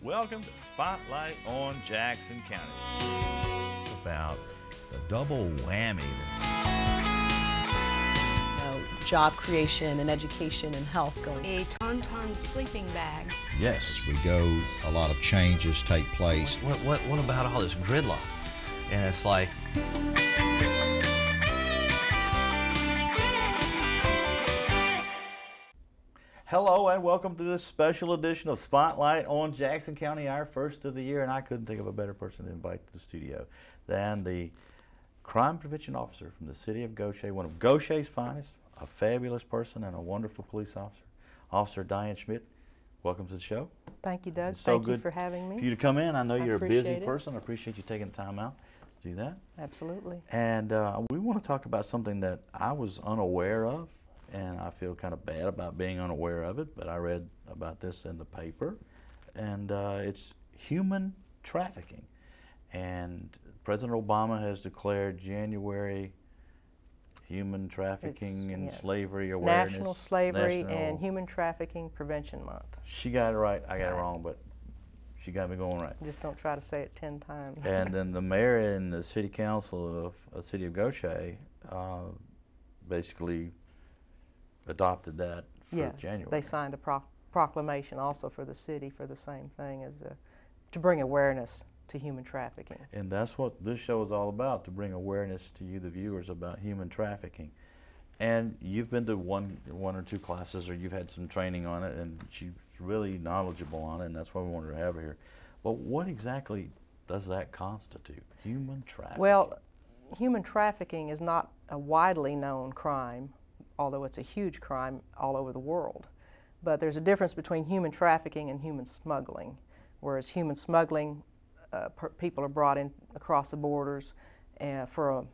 Welcome to Spotlight on Jackson County. About the double whammy. Job creation and education and health going. A Tauntaun sleeping bag. Yes, as we go, a lot of changes take place. What about all this gridlock? And it's like, Hello and welcome to this special edition of Spotlight on Jackson County, our first of the year, and I couldn't think of a better person to invite to the studio than the crime prevention officer from the city of Goshen, one of Goshen's finest, a fabulous person and a wonderful police officer, Officer Diane Schmidt. Welcome to the show. Thank you, Doug. It's so Thank you good for having for me. you to come in. I know you're a busy appreciate it. person. I appreciate you taking the time out to do that. Absolutely. And we want to talk about something that I was unaware of, and I feel kind of bad about being unaware of it, but I read about this in the paper, and it's human trafficking. And President Obama has declared January Human Trafficking and Slavery Awareness. National Slavery National- and Human Trafficking Prevention Month. She got it right, I got it Right. wrong, but she got me going right. Just don't try to say it 10 times. And then the mayor and the city council of the city of Goshen basically adopted that for yes, January. they signed a proclamation also for the city for the same thing, as to bring awareness to human trafficking. And that's what this show is all about, to bring awareness to you, the viewers, about human trafficking. And you've been to one or two classes, or you've had some training on it, and she's really knowledgeable on it, and that's why we wanted to have her here. But what exactly does that constitute, human trafficking? Well, human trafficking is not a widely known crime, although it's a huge crime all over the world. But there's a difference between human trafficking and human smuggling, whereas human smuggling, people are brought in across the borders for a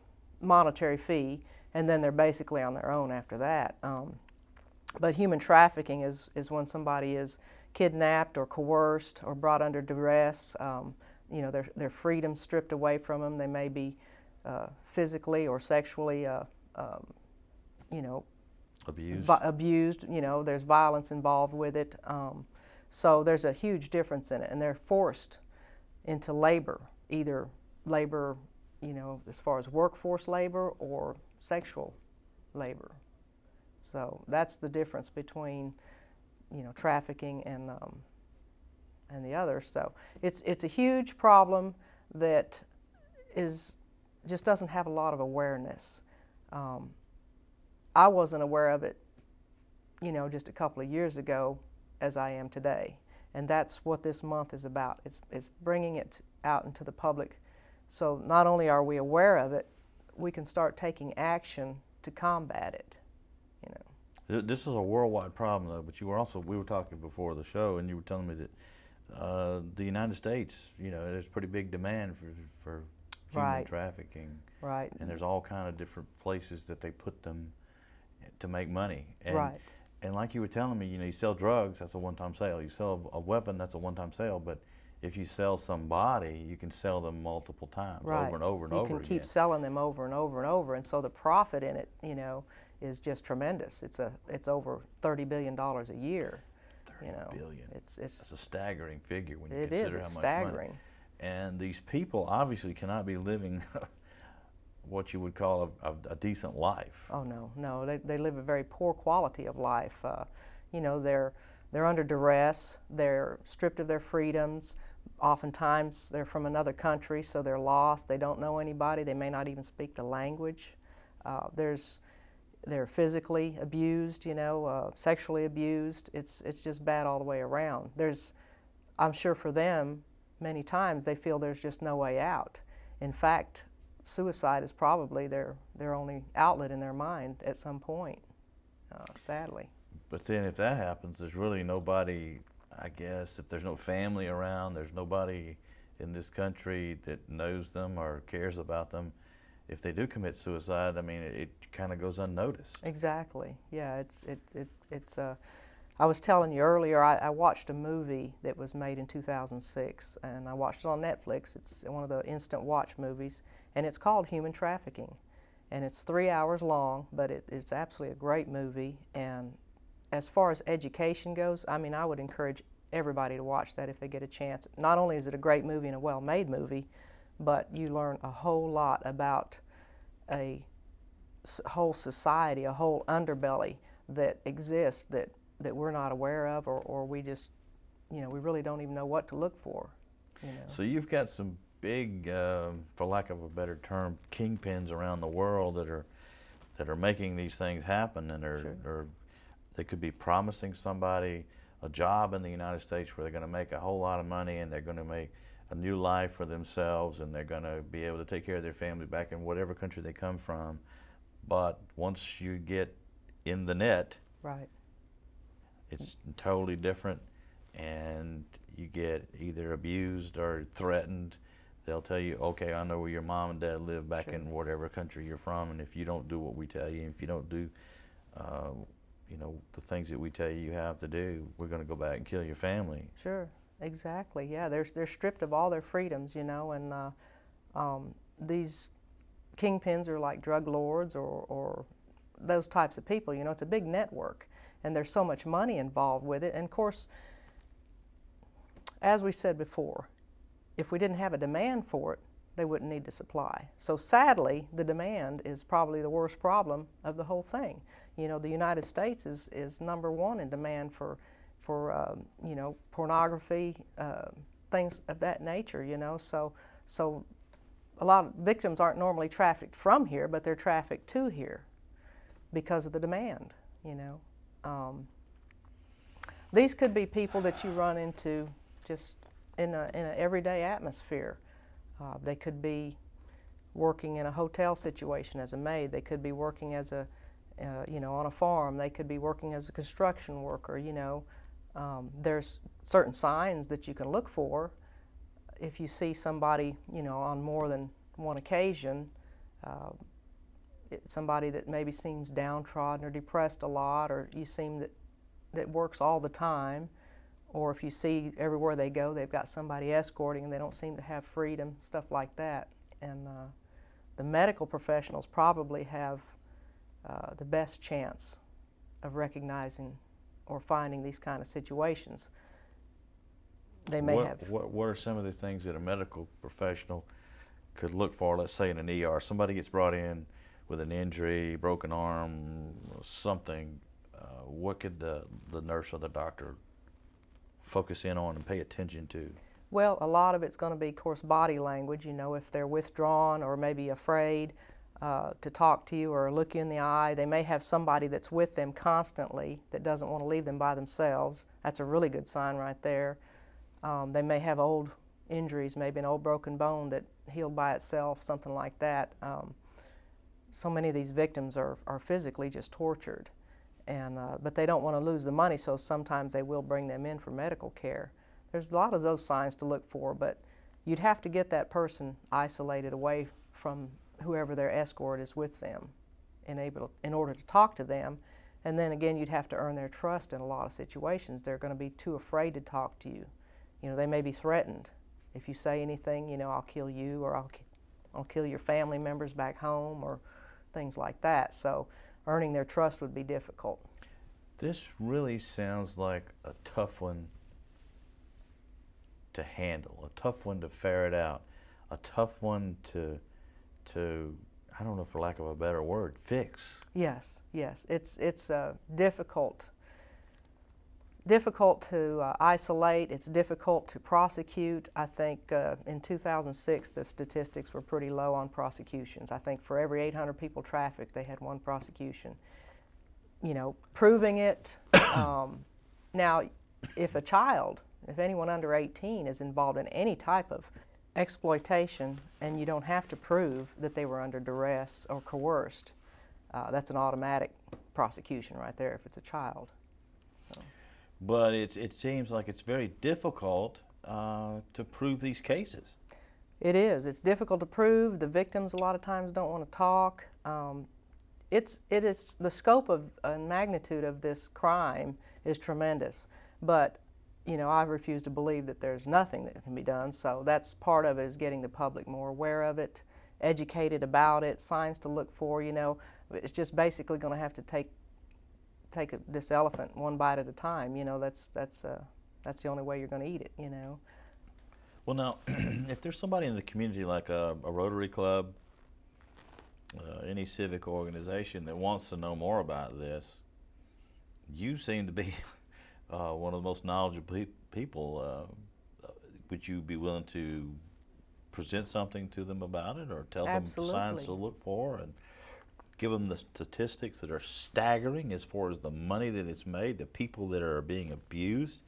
monetary fee, and then they're basically on their own after that. But human trafficking is when somebody is kidnapped or coerced or brought under duress. You know, their freedom stripped away from them. They may be physically or sexually, you know, abused. You know, there's violence involved with it. So there's a huge difference in it, and they're forced into labor, either labor, you know, as far as workforce labor or sexual labor. So that's the difference between, you know, trafficking and the others. So it's a huge problem that just doesn't have a lot of awareness. I wasn't aware of it, you know, just a couple of years ago as I am today. And that's what this month is about. It's bringing it out into the public. So not only are we aware of it, we can start taking action to combat it, you know. This is a worldwide problem, though, but we were talking before the show, and you were telling me that the United States, you know, there's pretty big demand for human Right. trafficking. Right. And there's all kind of different places that they put them to make money. And, Right. And like you were telling me, you know, you sell drugs, that's a one-time sale. You sell a weapon, that's a one-time sale. But if you sell somebody, you can sell them multiple times, Right. over and over and over again. You can keep selling them over and over and over, and so the profit in it, you know, is just tremendous. It's over $30 billion a year. You know, $30 billion. It's That's a staggering figure when you it consider is. how It's much staggering. money. And these people obviously cannot be living what you would call a decent life. Oh no, they live a very poor quality of life. You know, they're under duress. They're stripped of their freedoms. Oftentimes they're from another country, so they're lost. They don't know anybody. They may not even speak the language. They're physically abused. You know, sexually abused. It's just bad all the way around. I'm sure for them, many times they feel there's just no way out. In fact, suicide is probably their only outlet in their mind at some point, sadly. But then if that happens, there's really nobody, I guess, if there's no family around, there's nobody in this country that knows them or cares about them. If they do commit suicide, I mean, it kind of goes unnoticed. Exactly. Yeah, it's I was telling you earlier, I watched a movie that was made in 2006, and I watched it on Netflix. It's one of the instant watch movies, and it's called Human Trafficking. And it's 3 hours long, but it's absolutely a great movie. And as far as education goes, I mean, I would encourage everybody to watch that if they get a chance. Not only is it a great movie and a well-made movie, but you learn a whole lot about a whole society, a whole underbelly that exists that we're not aware of, or we just, we really don't even know what to look for. So you've got some big, for lack of a better term, kingpins around the world that are making these things happen, and Sure. they could be promising somebody a job in the United States where they're going to make a whole lot of money, and they're going to make a new life for themselves, and they're going to be able to take care of their family back in whatever country they come from. But once you get in the net, Right. it's totally different, and you get either abused or threatened. They'll tell you, okay, I know where your mom and dad live back Sure. in whatever country you're from, and if you don't do what we tell you, if you don't do the things that we tell you have to do, we're going to go back and kill your family. Sure, exactly. Yeah, they're stripped of all their freedoms, and these kingpins are like drug lords or those types of people. It's a big network, and there's so much money involved with it. And of course, as we said before, if we didn't have a demand for it, they wouldn't need to supply. So sadly, the demand is probably the worst problem of the whole thing. The United States is #1 in demand for pornography, things of that nature. So a lot of victims aren't normally trafficked from here, but they're trafficked to here because of the demand. These could be people that you run into just in a everyday atmosphere. They could be working in a hotel situation as a maid. They could be working as a, on a farm. They could be working as a construction worker. There's certain signs that you can look for if you see somebody, on more than one occasion. Somebody that maybe seems downtrodden or depressed a lot, or you seem that works all the time. Or if you see everywhere they go, they've got somebody escorting and they don't seem to have freedom, stuff like that. And the medical professionals probably have the best chance of recognizing or finding these kind of situations. They may have. What are some of the things that a medical professional could look for, let's say in an ER? Somebody gets brought in with an injury, broken arm, something. What could the nurse or the doctor focus in on and pay attention to? Well, a lot of it's going to be, of course, body language. If they're withdrawn or maybe afraid to talk to you or look you in the eye. They may have somebody that's with them constantly that doesn't want to leave them by themselves. That's a really good sign right there. They may have old injuries, maybe an old broken bone that healed by itself, something like that. So many of these victims are physically just tortured. But they don't want to lose the money, so sometimes they will bring them in for medical care. There's a lot of those signs to look for, but you'd have to get that person isolated away from whoever their escort is with them in order to talk to them. And then again, you'd have to earn their trust in a lot of situations. They're going to be too afraid to talk to you. They may be threatened. If you say anything, I'll kill you, or I'll kill your family members back home, or things like that. So earning their trust would be difficult. This really sounds like a tough one to handle, a tough one to ferret out, a tough one to I don't know, for lack of a better word, fix. Yes, it's difficult to isolate. It's difficult to prosecute. I think in 2006 the statistics were pretty low on prosecutions. I think for every 800 people trafficked, they had one prosecution. Proving it. Now, if anyone under 18 is involved in any type of exploitation, and you don't have to prove that they were under duress or coerced, that's an automatic prosecution right there if it's a child. So. But it seems like it's very difficult to prove these cases. It is. It's difficult to prove. The victims a lot of times don't want to talk. It is the scope of and magnitude of this crime is tremendous, but I refuse to believe that there's nothing that can be done. So that's part of it, is getting the public more aware of it, educated about it, signs to look for. It's just basically going to have to take this elephant one bite at a time. That's That's the only way you're going to eat it, you know. Well, now, if there's somebody in the community like a Rotary Club, any civic organization that wants to know more about this, you seem to be one of the most knowledgeable people. Would you be willing to present something to them about it, or tell them signs to look for, and give them the statistics that are staggering as far as the money that it's made, the people that are being abused?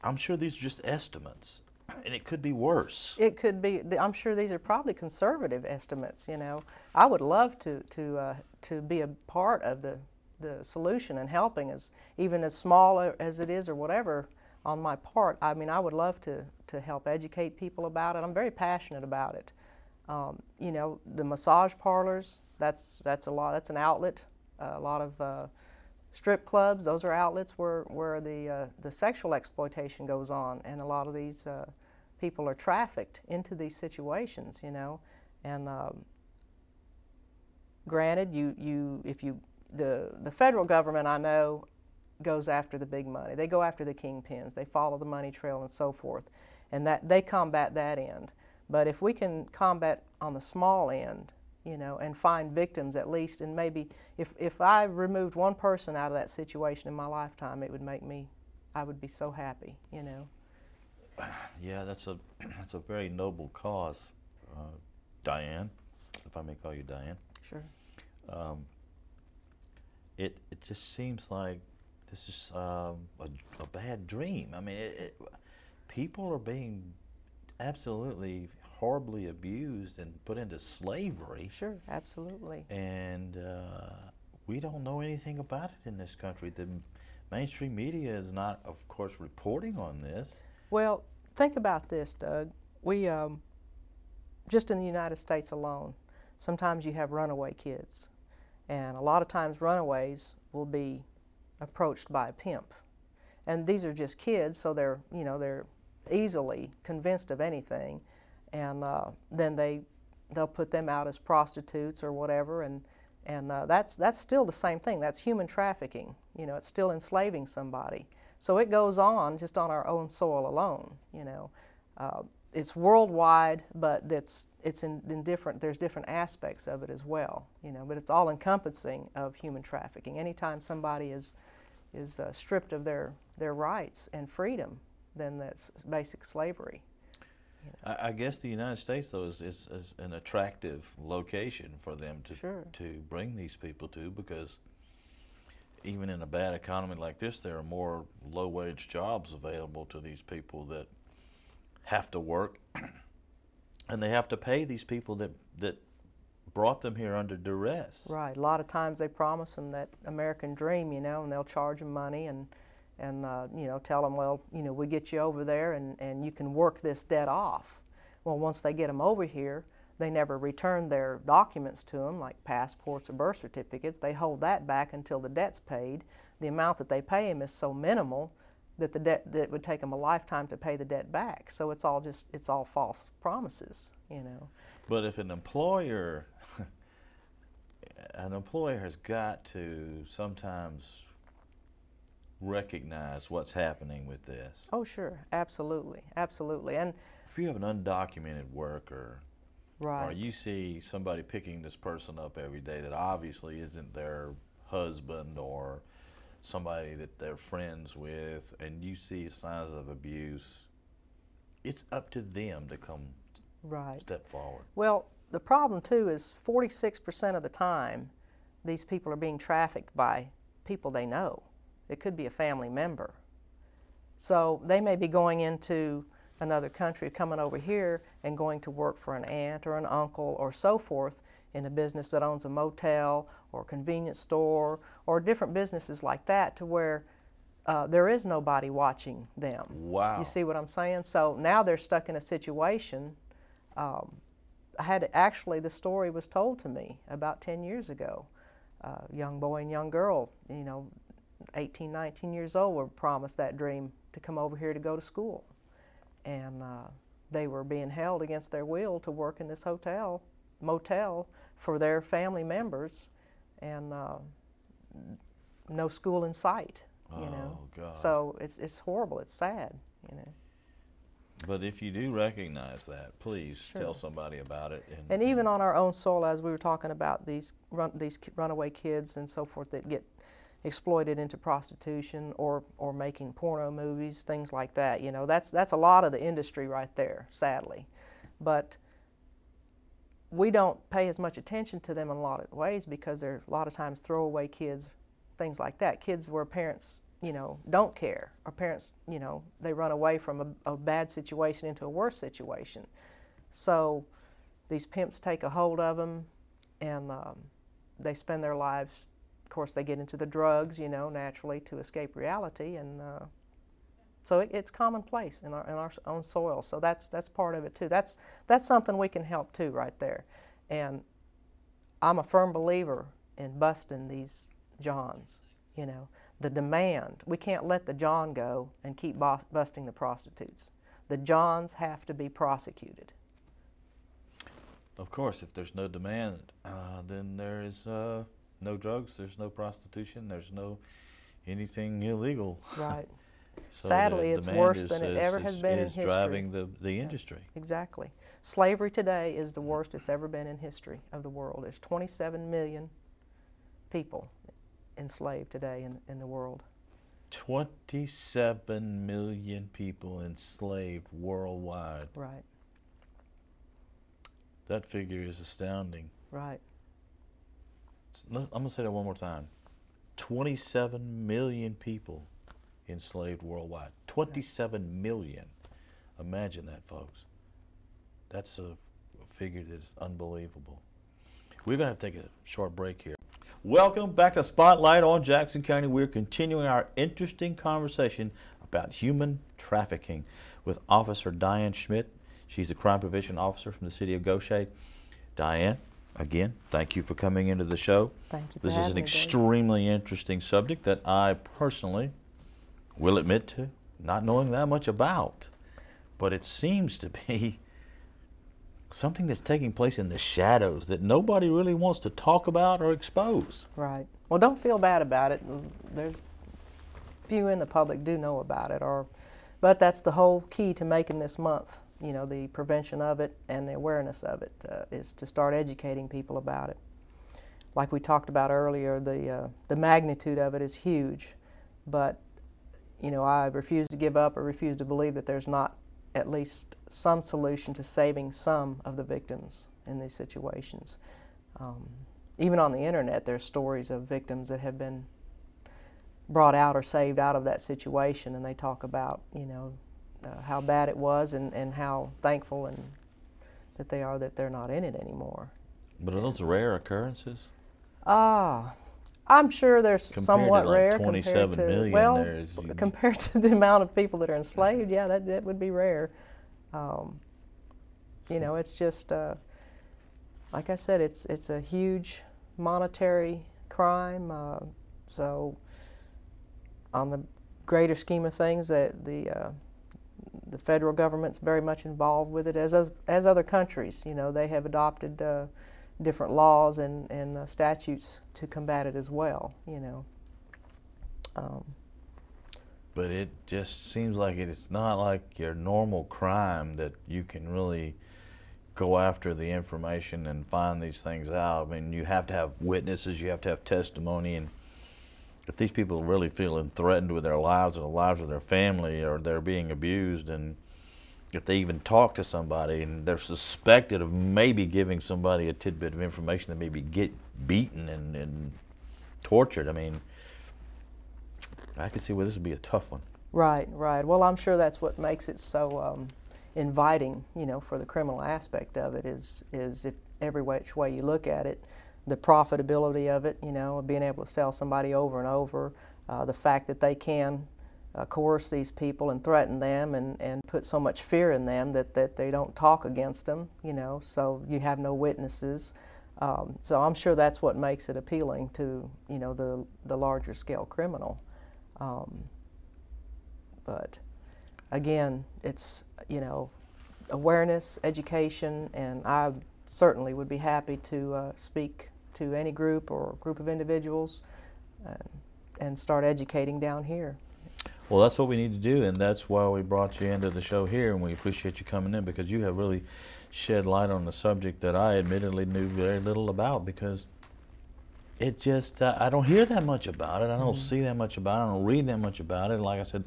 I'm sure these are just estimates, and it could be worse. It could be. I'm sure these are probably conservative estimates. You know, I would love to be a part of the solution and helping, even as small as it is or whatever on my part. I mean, I would love to help educate people about it. I'm very passionate about it. You know, the massage parlors, that's a lot. That's an outlet. A lot of strip clubs, those are outlets where the sexual exploitation goes on, and a lot of these people are trafficked into these situations, you know. And granted, the federal government, I know, goes after the big money. They go after the kingpins. They follow the money trail and so forth, and that they combat that end. But if we can combat on the small end, you know, and find victims at least, and maybe if I removed one person out of that situation in my lifetime, it would make me, I would be so happy, you know. Yeah, that's a very noble cause, Diane, if I may call you Diane. Sure. It just seems like this is a bad dream. I mean, people are being absolutely horribly abused and put into slavery. Sure, absolutely. And we don't know anything about it in this country. The mainstream media is not, of course, reporting on this. Well, think about this, Doug. We, just in the United States alone, sometimes you have runaway kids. And a lot of times runaways will be approached by a pimp. And these are just kids, so they're, you know, they're easily convinced of anything. And then they'll put them out as prostitutes or whatever, and that's still the same thing. That's human trafficking. You know, it's still enslaving somebody. So it goes on just on our own soil alone. You know, it's worldwide, but it's in different. There's different aspects of it as well. You know, but it's all encompassing of human trafficking. Anytime somebody is stripped of their rights and freedom, then that's basic slavery. I guess the United States, though, is an attractive location for them to bring these people to, because even in a bad economy like this, there are more low-wage jobs available to these people that have to work, and they have to pay these people that brought them here under duress. Right. A lot of times they promise them that American dream, you know, and they'll charge them money and you know, tell them, well, you know, we get you over there and you can work this debt off. Well, once they get them over here, they never return their documents to them, like passports or birth certificates. They hold that back until the debt's paid. The amount that they pay them is so minimal that the debt, that it would take them a lifetime to pay the debt back. So it's all false promises, you know. But if an employer has got to sometimes recognize what's happening with this. Oh, sure, absolutely, absolutely. And if you have an undocumented worker, right, or you see somebody picking this person up every day that obviously isn't their husband or somebody that they're friends with, and you see signs of abuse, it's up to them to come step forward. Well, the problem too is 46% of the time these people are being trafficked by people they know. It could be a family member. So they may be going into another country, coming over here and going to work for an aunt or an uncle or so forth in a business that owns a motel or convenience store or different businesses like that, to where there is nobody watching them. Wow. You see what I'm saying? So now they're stuck in a situation. Actually, the story was told to me about 10 years ago. Young boy and young girl, you know, 18, 19 years old, were promised that dream to come over here to go to school. And they were being held against their will to work in this motel for their family members, and no school in sight. you know. Oh, God. So it's horrible. It's sad, you know. But if you do recognize that, please Sure. tell somebody about it. And even on our own soil, as we were talking about these runaway kids and so forth that get exploited into prostitution or making porno movies, things like that. You know, that's a lot of the industry right there, sadly. But we don't pay as much attention to them in a lot of ways because they're a lot of times throwaway kids, things like that. Kids where parents, you know, don't care, or parents, you know, they run away from a bad situation into a worse situation. So these pimps take a hold of them, and they spend their lives. Of course, they get into the drugs, you know, naturally to escape reality, and so it's commonplace in our own soil. So that's part of it too. That's something we can help too, right there. And I'm a firm believer in busting these Johns. You know, the demand. We can't let the John go and keep busting the prostitutes. The Johns have to be prosecuted. Of course, if there's no demand, then there is no drugs, there's no prostitution, there's no anything illegal. Right. So Sadly, the it's demand worse than it ever has been in history. Is driving the industry. Exactly. Slavery today is the worst it's ever been in history of the world. There's 27 million people enslaved today in the world. 27 million people enslaved worldwide. Right. That figure is astounding. Right. I'm going to say that one more time. 27 million people enslaved worldwide. 27 million. Imagine that, folks. That's a figure that's unbelievable. We're going to have to take a short break here. Welcome back to Spotlight on Jackson County. We're continuing our interesting conversation about human trafficking with Officer Diane Schmidt. She's the Crime Prevention Officer from the city of Goshen. Diane, again, thank you for coming into the show. Thank you for This is having an me, Dave. extremely interesting subject that I personally will admit to not knowing that much about. But it seems to be something that's taking place in the shadows that nobody really wants to talk about or expose. Right. Well, don't feel bad about it. There's few in the public do know about it, but that's the whole key to making this month. You know, the prevention of it and the awareness of it is to start educating people about it. Like we talked about earlier, the magnitude of it is huge, but you know, I refuse to give up or refuse to believe that there's not at least some solution to saving some of the victims in these situations. Even on the internet, there's stories of victims that have been brought out or saved out of that situation, and they talk about, you know, how bad it was and how thankful and that they are that they're not in it anymore. But are those rare occurrences? I'm sure there's somewhat to like rare 27 compared to, million, well, there's compared to the amount of people that are enslaved, yeah, that would be rare. You know, it's just, like I said, it's a huge monetary crime. So on the greater scheme of things, that the federal government's very much involved with it, as other countries. You know, they have adopted different laws and statutes to combat it as well, you know. But it just seems like it's not like your normal crime that you can really go after the information and find these things out. I mean, you have to have witnesses, you have to have testimony, and if these people are really feeling threatened with their lives or the lives of their family, or they're being abused, and if they even talk to somebody and they're suspected of maybe giving somebody a tidbit of information that maybe get beaten and tortured, I mean, I can see where this would be a tough one. Right, right. Well, I'm sure that's what makes it so inviting, you know, for the criminal aspect of it is if every which way you look at it, the profitability of it, you know, being able to sell somebody over and over, the fact that they can coerce these people and threaten them and put so much fear in them that they don't talk against them, you know, so you have no witnesses. So I'm sure that's what makes it appealing to, you know, the larger scale criminal. But again, it's, you know, awareness, education, and I certainly would be happy to speak to any group or group of individuals and and start educating down here. Well, that's what we need to do, and that's why we brought you into the show here, and we appreciate you coming in, because you have really shed light on the subject that I admittedly knew very little about, because it just, I don't hear that much about it. I don't see that much about it. I don't read that much about it. Like I said,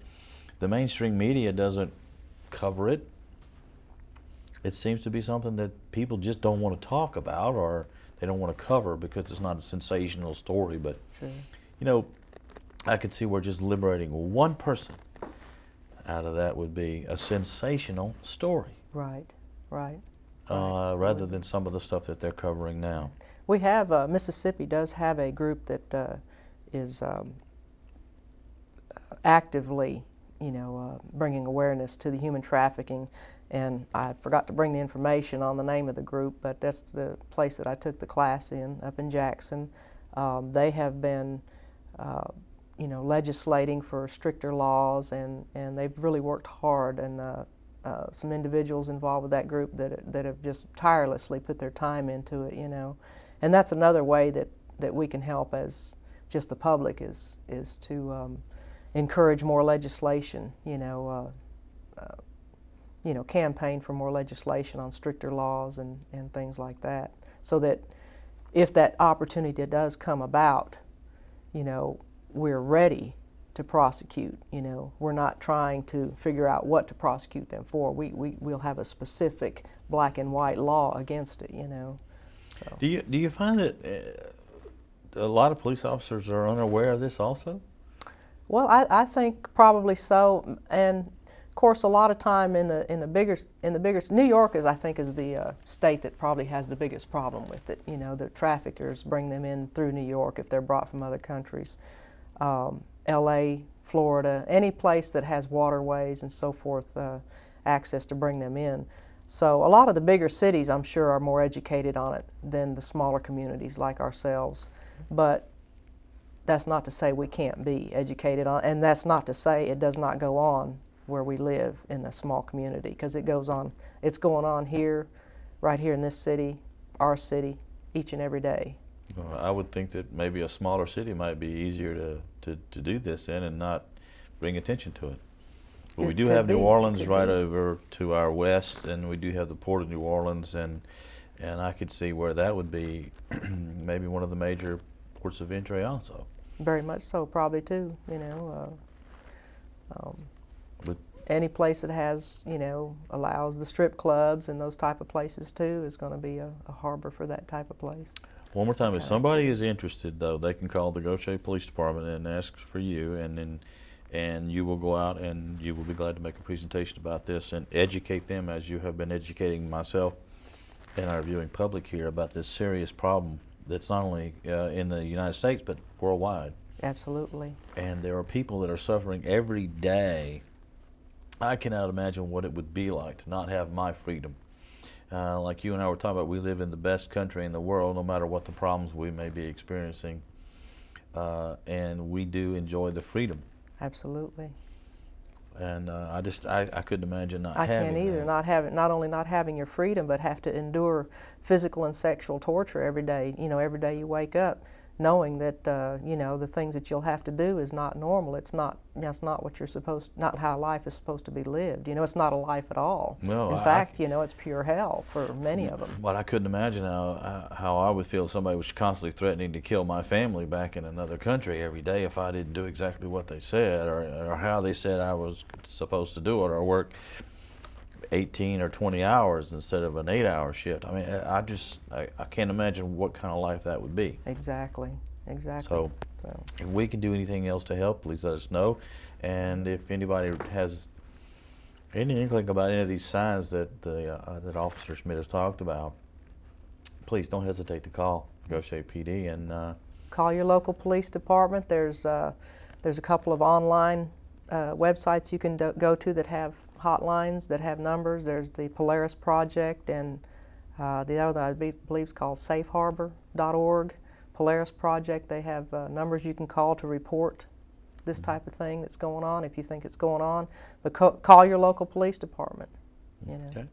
the mainstream media doesn't cover it. It seems to be something that people just don't want to talk about, or they don't want to cover because it's not a sensational story. But, you know, I could see where just liberating one person out of that would be a sensational story. Right, right. Rather than some of the stuff that they're covering now. We have, Mississippi does have a group that is actively, you know, bringing awareness to the human trafficking. And I forgot to bring the information on the name of the group, but that's the place that I took the class in, up in Jackson. They have been, you know, legislating for stricter laws, and they've really worked hard. And some individuals involved with that group that have just tirelessly put their time into it, you know. And that's another way that we can help as just the public is to encourage more legislation, you know, campaign for more legislation on stricter laws and things like that, so that if that opportunity does come about, you know, we're ready to prosecute. You know, we're not trying to figure out what to prosecute them for. We'll have a specific black and white law against it, you know. So. Do you find that a lot of police officers are unaware of this also? Well, I think probably so, and of course a lot of time in the bigger New York is, I think, is the state that probably has the biggest problem with it. You know, the traffickers bring them in through New York if they're brought from other countries. L.A., Florida, any place that has waterways and so forth, access to bring them in. So a lot of the bigger cities, I'm sure, are more educated on it than the smaller communities like ourselves. But that's not to say we can't be educated on, and that's not to say it does not go on where we live in a small community, because it goes on. It's going on here, right here in this city, our city, each and every day. I would think that maybe a smaller city might be easier to do this in and not bring attention to it. But we do have New Orleans right over to our west, and we do have the Port of New Orleans, and I could see where that would be maybe one of the major ports of entry also. Very much so, probably too, you know. Any place that has, you know, allows the strip clubs and those type of places too is going to be a harbor for that type of place. One more time, if somebody is interested, though, they can call the Goshen Police Department and ask for you, and you will go out and you will be glad to make a presentation about this and educate them, as you have been educating myself and our viewing public here about this serious problem that's not only in the United States but worldwide. Absolutely. And there are people that are suffering every day. I cannot imagine what it would be like to not have my freedom. Like you and I were talking about, we live in the best country in the world, no matter what the problems we may be experiencing, and we do enjoy the freedom. Absolutely. And I couldn't imagine not having that. I can't either. Not only not having your freedom, but have to endure physical and sexual torture every day. You know, every day you wake up, knowing that you know, the things that you'll have to do is not normal. It's not. That's not what you're supposed. Not how life is supposed to be lived. You know, it's not a life at all. No. In fact, you know, it's pure hell for many of them. But I couldn't imagine how I would feel if somebody was constantly threatening to kill my family back in another country every day if I didn't do exactly what they said, or how they said I was supposed to do it, or work 18 or 20 hours instead of an 8-hour shift. I mean, I can't imagine what kind of life that would be. Exactly. So if we can do anything else to help, please let us know. And if anybody has any inkling about any of these signs that that Officer Schmidt has talked about, please don't hesitate to call Goshen PD and call your local police department. There's a couple of online websites you can go to that have hotlines, that have numbers. There's the Polaris Project, and the other I believe is called safeharbor.org. Polaris Project, they have numbers you can call to report this type of thing that's going on if you think it's going on. But call your local police department. You know. Okay.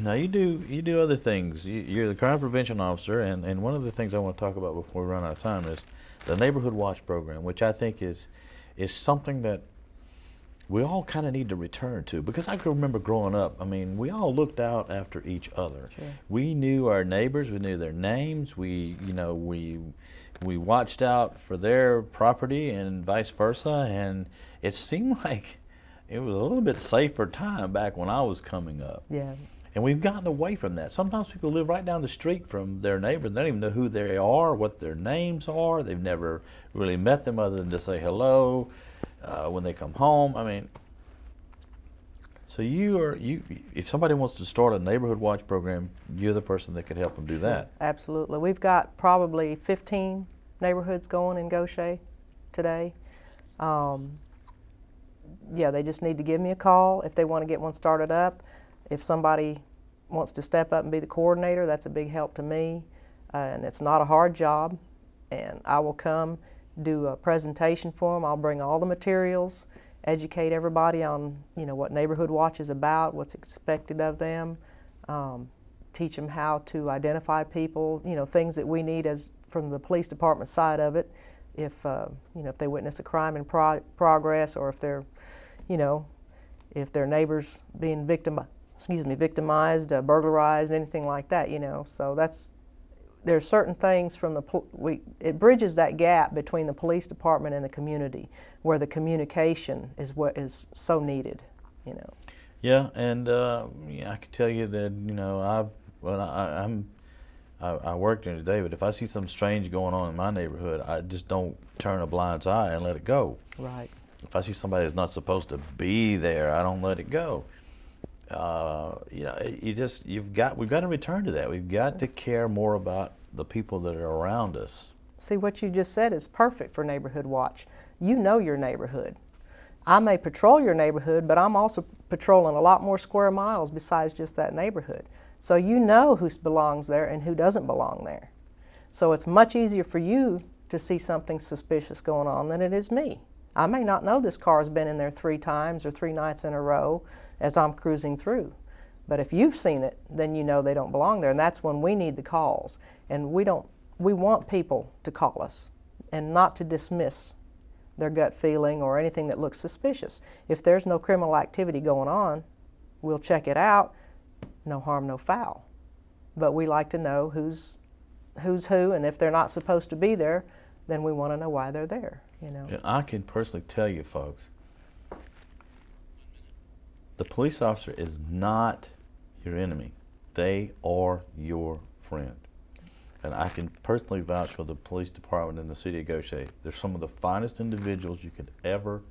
Now you do other things. You're the crime prevention officer, and one of the things I want to talk about before we run out of time is the Neighborhood Watch program, which I think is something that we all kind of need to return to, because I can remember growing up, I mean, we all looked out after each other. Sure. We knew our neighbors, we knew their names, we watched out for their property and vice versa, and it seemed like it was a little bit safer time back when I was coming up. Yeah. And we've gotten away from that. Sometimes people live right down the street from their neighbors. They don't even know who they are, what their names are. They've never really met them other than to say hello when they come home. I mean, so if somebody wants to start a Neighborhood Watch program, you're the person that could help them do that. Absolutely. We've got probably 15 neighborhoods going in Gaucher today. Yeah, they just need to give me a call if they want to get one started up. If somebody wants to step up and be the coordinator, that's a big help to me. And it's not a hard job. And I will come do a presentation for them. I'll bring all the materials, educate everybody on, you know, what Neighborhood Watch is about, what's expected of them, teach them how to identify people, you know, things that we need as from the police department side of it. If you know, if they witness a crime in progress, or if they're, you know, if their neighbors being victimized, burglarized, anything like that, you know. So there's certain things from it bridges that gap between the police department and the community, where the communication is what is so needed, you know. Yeah, and yeah, I can tell you that, you know, I work during the day, but if I see something strange going on in my neighborhood, I just don't turn a blind eye and let it go. Right. If I see somebody that's not supposed to be there, I don't let it go. You know, we've got to return to that. We've got to care more about the people that are around us. See, what you just said is perfect for Neighborhood Watch. You know your neighborhood. I may patrol your neighborhood, but I'm also patrolling a lot more square miles besides just that neighborhood. So you know who belongs there and who doesn't belong there. So it's much easier for you to see something suspicious going on than it is me. I may not know this car's been in there 3 times or 3 nights in a row as I'm cruising through. But if you've seen it, then you know they don't belong there, and that's when we need the calls. And we want people to call us and not to dismiss their gut feeling or anything that looks suspicious. If there's no criminal activity going on, we'll check it out. No harm, no foul. But we like to know who's who, and if they're not supposed to be there, then we want to know why they're there, you know. And I can personally tell you, folks, the police officer is not your enemy. They are your friend. And I can personally vouch for the police department in the city of Gaucher. They're some of the finest individuals you could ever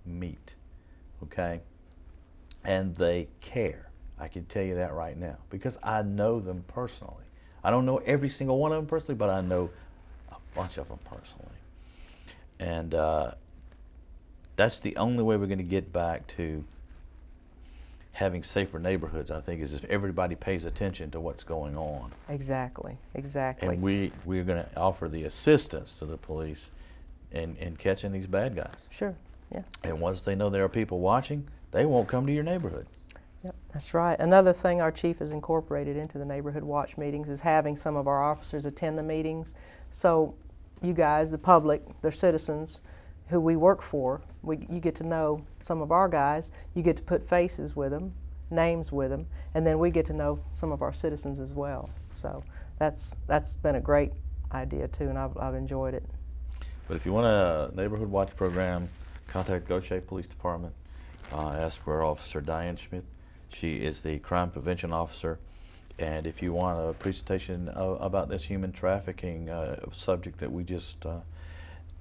meet, okay? And they care. I can tell you that right now, because I know them personally. I don't know every single one of them personally, but I know a bunch of them personally. And that's the only way we're going to get back to having safer neighborhoods, I think, is if everybody pays attention to what's going on. Exactly, exactly. And we're going to offer the assistance to the police in catching these bad guys. Sure, yeah. And once they know there are people watching, they won't come to your neighborhood. Yep, that's right. Another thing our chief has incorporated into the Neighborhood Watch meetings is having some of our officers attend the meetings. So you guys, the public, the citizens who we work for, you get to know some of our guys, you get to put faces with them, names with them, and then we get to know some of our citizens as well. So that's been a great idea too, and I've enjoyed it. But if you want a Neighborhood Watch program, contact Gaucher Police Department. Ask for Officer Diane Schmidt. She is the crime prevention officer. And if you want a presentation about this human trafficking subject that we just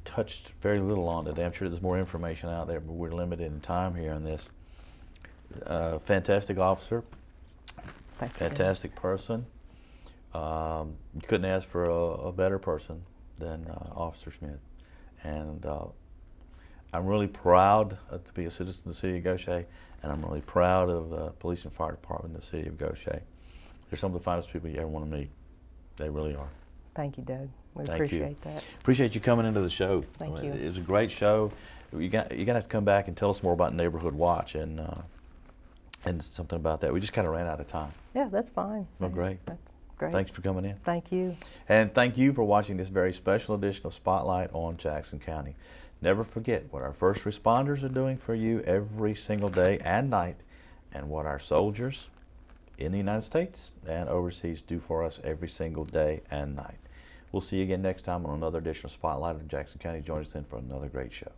touched very little on today, I'm sure there's more information out there, but we're limited in time here on this. Fantastic officer, fantastic person. You couldn't ask for a better person than Officer Schmidt. And I'm really proud to be a citizen of the city of Gaucher, and I'm really proud of the police and fire department in the city of Gaucher. They're some of the finest people you ever want to meet. They really are. Thank you, Doug. We Thank appreciate you. that. Appreciate you coming into the show. Thank you. It was a great show. You're gonna have to come back and tell us more about Neighborhood Watch and something about that. We just kind of ran out of time. Yeah, that's fine. Well, great. Great. Thanks for coming in. Thank you. And thank you for watching this very special edition of Spotlight on Jackson County. Never forget what our first responders are doing for you every single day and night, and what our soldiers in the United States and overseas do for us every single day and night. We'll see you again next time on another edition of Spotlight on Jackson County. Join us then for another great show.